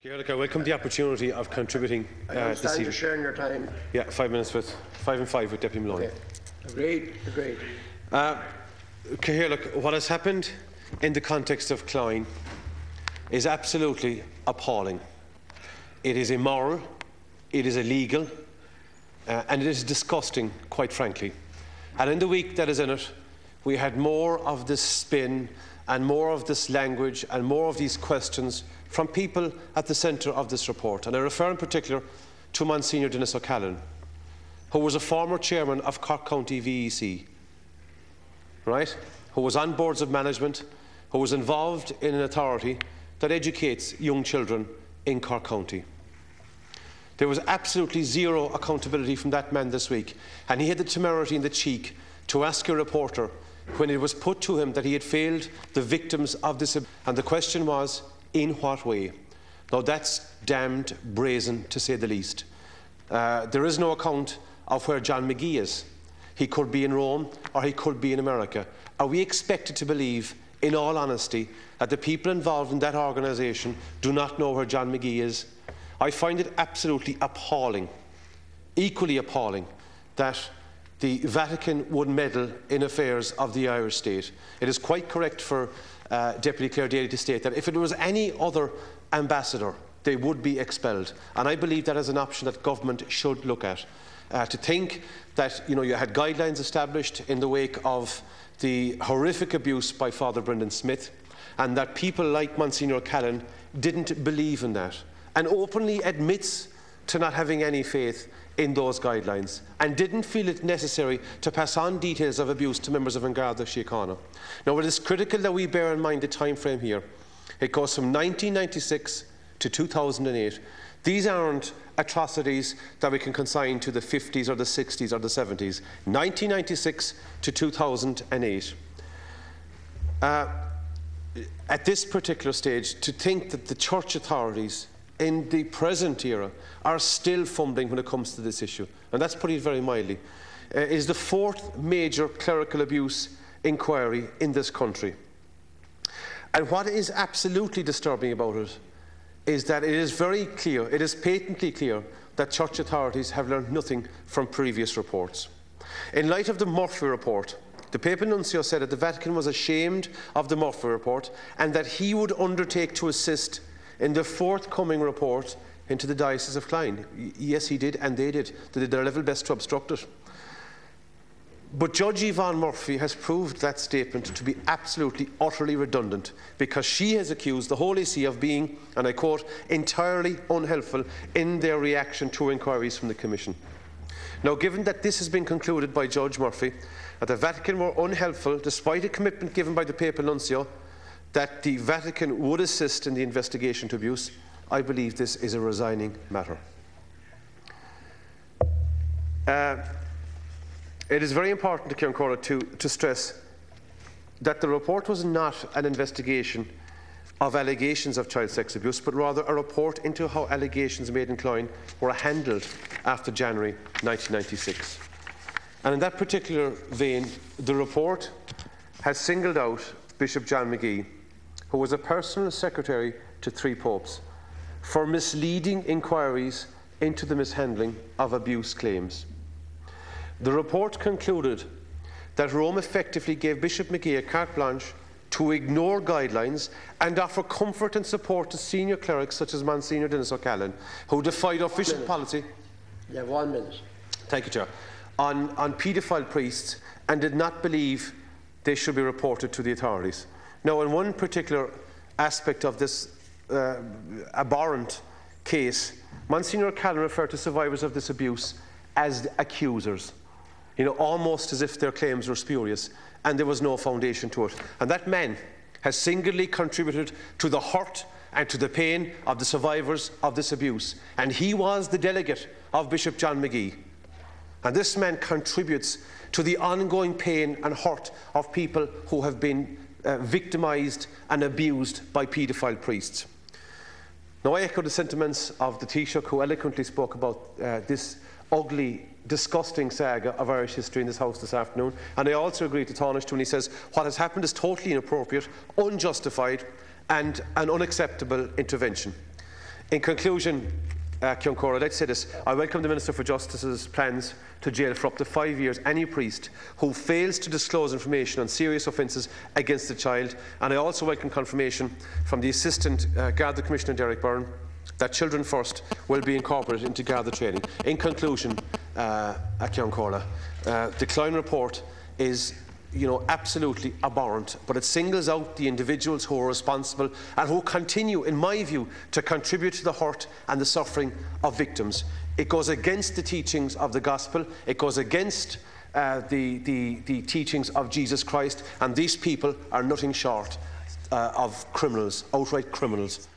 Look, I welcome the opportunity of contributing this evening. You're sharing your time. Yeah, 5 minutes with 5 and 5 with Deputy Maloney. Okay. Agreed. Look, what has happened in the context of Cloyne is absolutely appalling. It is immoral, it is illegal, and it is disgusting, quite frankly. And in the week that is in it, we had more of this spin and more of this language and more of these questions from people at the centre of this report. And I refer in particular to Monsignor Dennis O'Callaghan, who was a former chairman of Cork County VEC, right? Who was on boards of management, who was involved in an authority that educates young children in Cork County. There was absolutely zero accountability from that man this week, and he had the temerity and the cheek to ask a reporter when it was put to him that he had failed the victims of this, and the question was, in what way? Now that's damned brazen, to say the least. There is no account of where John McGee is. He could be in Rome or he could be in America. Are we expected to believe, in all honesty, that the people involved in that organisation do not know where John McGee is? I find it absolutely appalling, equally appalling, that the Vatican would meddle in affairs of the Irish state. It is quite correct for Deputy Clare Daly to state that if it was any other ambassador, they would be expelled. And I believe that is an option that government should look at. To think that you had guidelines established in the wake of the horrific abuse by Father Brendan Smith, and that people like Monsignor O'Callaghan didn't believe in that, and openly admits to not having any faith in those guidelines, and didn't feel it necessary to pass on details of abuse to members of An Garda Síochána. Now, it is critical that we bear in mind the time frame here. It goes from 1996 to 2008. These aren't atrocities that we can consign to the 50s or the 60s or the 70s. 1996 to 2008. At this particular stage, to think that the church authorities in the present era are still fumbling when it comes to this issue, and that's putting it very mildly, is the fourth major clerical abuse inquiry in this country. And what is absolutely disturbing about it is that it is very clear, it is patently clear, that church authorities have learned nothing from previous reports. In light of the Murphy report, the Papal Nuncio said that the Vatican was ashamed of the Murphy report and that he would undertake to assist in the forthcoming report into the Diocese of Cloyne. Yes, he did, and they did. They did their level best to obstruct it. But Judge Yvonne Murphy has proved that statement to be absolutely, utterly redundant, because she has accused the Holy See of being, and I quote, entirely unhelpful in their reaction to inquiries from the Commission. Now, given that this has been concluded by Judge Murphy, that the Vatican were unhelpful despite a commitment given by the Papal Nuncio that the Vatican would assist in the investigation to abuse, I believe this is a resigning matter. It is very important to Ciarán Comhairle to stress that the report was not an investigation of allegations of child sex abuse, but rather a report into how allegations made in Cloyne were handled after January 1996. And in that particular vein, the report has singled out Bishop John McGee, who was a personal secretary to 3 popes, for misleading inquiries into the mishandling of abuse claims. The report concluded that Rome effectively gave Bishop McGee a carte blanche to ignore guidelines and offer comfort and support to senior clerics such as Monsignor Dennis O'Callaghan, who defied official policy. You have 1 minute. Thank you, Chair. On paedophile priests, and did not believe they should be reported to the authorities. Now, in one particular aspect of this abhorrent case, Monsignor O'Callaghan referred to survivors of this abuse as accusers, almost as if their claims were spurious, and there was no foundation to it. And that man has singularly contributed to the hurt and to the pain of the survivors of this abuse, and he was the delegate of Bishop John McGee. And this man contributes to the ongoing pain and hurt of people who have been victimised and abused by paedophile priests. Now, I echo the sentiments of the Taoiseach, who eloquently spoke about this ugly, disgusting saga of Irish history in this House this afternoon, and I also agree to Taoiseach when he says what has happened is totally inappropriate, unjustified and an unacceptable intervention. In conclusion, Ceann Comhairle, let's say this. I welcome the Minister for Justice's plans to jail for up to 5 years any priest who fails to disclose information on serious offences against the child. And I also welcome confirmation from the Assistant Garda Commissioner Derek Byrne that Children First will be incorporated into Garda training. In conclusion, Ceann Comhairle, the Cloyne report is absolutely abhorrent, but it singles out the individuals who are responsible and who continue, in my view, to contribute to the hurt and the suffering of victims. It goes against the teachings of the gospel, it goes against the teachings of Jesus Christ, and these people are nothing short of criminals, outright criminals.